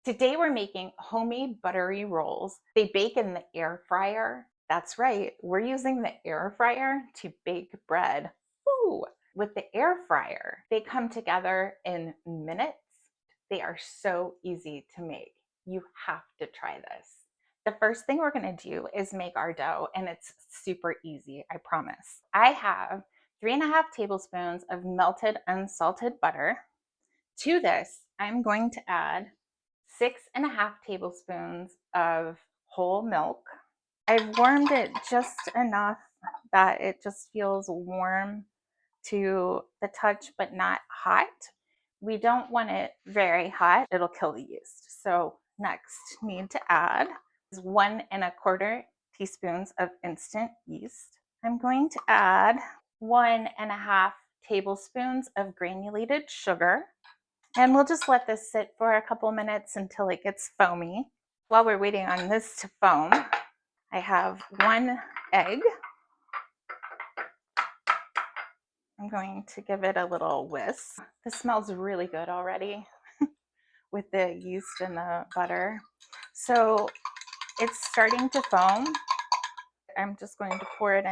Today we're making homemade buttery rolls. They bake in the air fryer. That's right, we're using the air fryer to bake bread. Woo! With the air fryer, they come together in minutes. They are so easy to make. You have to try this. The first thing we're going to do is make our dough, and it's super easy, I promise. I have 3.5 tablespoons of melted unsalted butter. To this, I'm going to add 6.5 tablespoons of whole milk. I've warmed it just enough that it just feels warm to the touch, but not hot. We don't want it very hot, it'll kill the yeast. So next, need to add is 1.25 teaspoons of instant yeast. I'm going to add 1.5 tablespoons of granulated sugar. And we'll just let this sit for a couple minutes until it gets foamy. While we're waiting on this to foam, I have 1 egg. I'm going to give it a little whisk. This smells really good already with the yeast and the butter. So it's starting to foam. I'm just going to pour it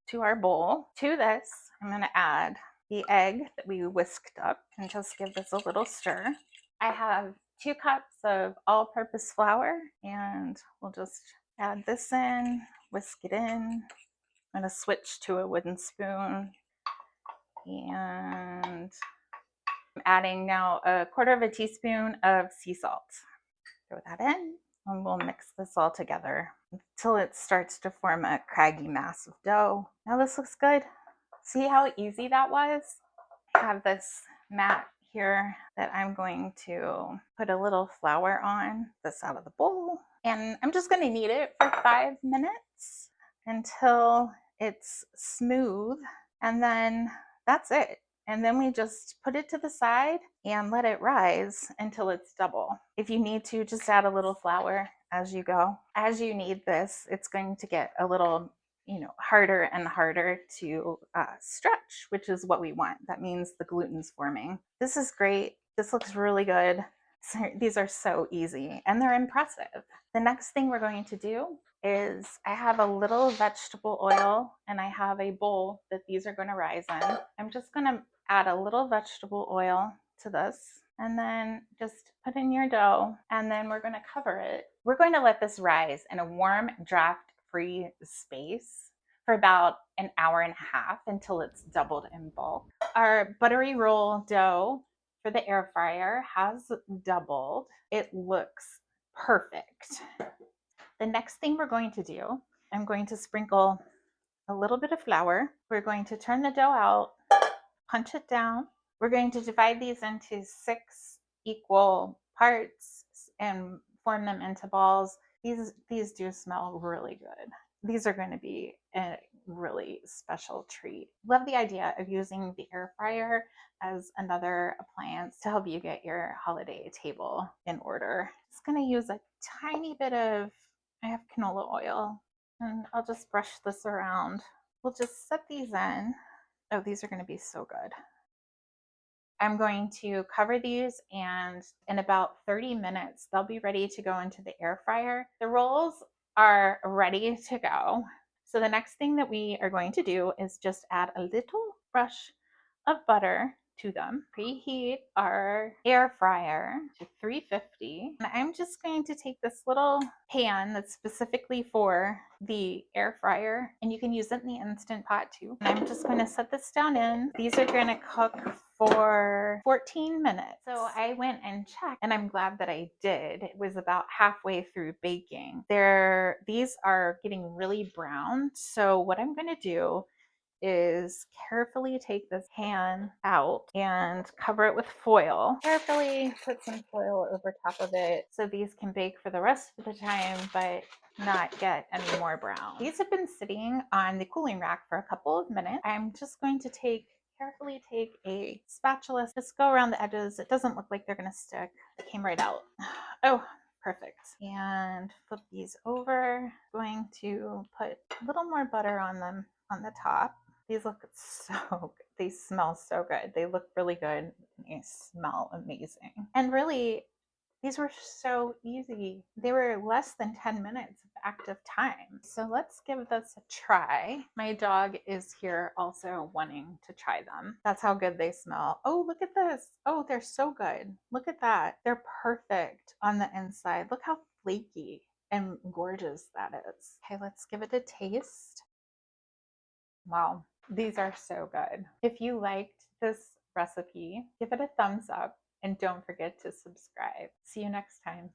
to our bowl. To this, I'm going to add the egg that we whisked up and just give this a little stir. I have 2 cups of all-purpose flour, and we'll just add this in, whisk it in. I'm going to switch to a wooden spoon, and I'm adding now 1/4 teaspoon of sea salt. Throw that in, and we'll mix this all together until it starts to form a craggy mass of dough. Now this looks good. See how easy that was? I have this mat here that I'm going to put a little flour on, this out of the bowl, and I'm just going to knead it for 5 minutes until it's smooth, and then that's it. And then we just put it to the side and let it rise until it's double. If you need to, just add a little flour as you go. As you knead this, it's going to get a little harder and harder to stretch, which is what we want. That means the gluten's forming. This is great. This looks really good. These are so easy and they're impressive. The next thing we're going to do is I have a little vegetable oil and I have a bowl that these are going to rise in. I'm just going to add a little vegetable oil to this and then just put in your dough, and then we're going to cover it. We're going to let this rise in a warm, draft-free space for about 1.5 hours until it's doubled in bulk. Our buttery roll dough for the air fryer has doubled. It looks perfect. The next thing we're going to do, I'm going to sprinkle a little bit of flour. We're going to turn the dough out, punch it down. We're going to divide these into 6 equal parts and form them into balls. These do smell really good. These are going to be a really special treat. Love the idea of using the air fryer as another appliance to help you get your holiday table in order. Just going to use a tiny bit of, I have canola oil, and I'll just brush this around. We'll just set these in. Oh, these are going to be so good. I'm going to cover these, and in about 30 minutes, they'll be ready to go into the air fryer. The rolls are ready to go. So the next thing that we are going to do is just add a little brush of butter to them. Preheat our air fryer to 350. And I'm just going to take this little pan that's specifically for the air fryer, and you can use it in the Instant Pot too. And I'm just going to set this down in. These are going to cook for 14 minutes. So I went and checked, and I'm glad that I did. It was about halfway through baking. These are getting really brown. So what I'm going to do is carefully take this pan out and cover it with foil. Carefully put some foil over top of it so these can bake for the rest of the time, but not get any more brown. These have been sitting on the cooling rack for a couple of minutes. I'm just going to carefully take a spatula, just go around the edges. It doesn't look like they're gonna stick. It came right out. Oh, perfect. And flip these over. Going to put a little more butter on them on the top. These look so good. They smell so good. They look really good. They smell amazing. And really, These were so easy. They were less than 10 minutes of active time. So let's give this a try. My dog is here also wanting to try them. That's how good they smell. Oh, look at this. Oh, they're so good. Look at that. They're perfect on the inside. Look how flaky and gorgeous that is. Okay, let's give it a taste. Wow, these are so good. If you liked this recipe, give it a thumbs up and don't forget to subscribe. See you next time.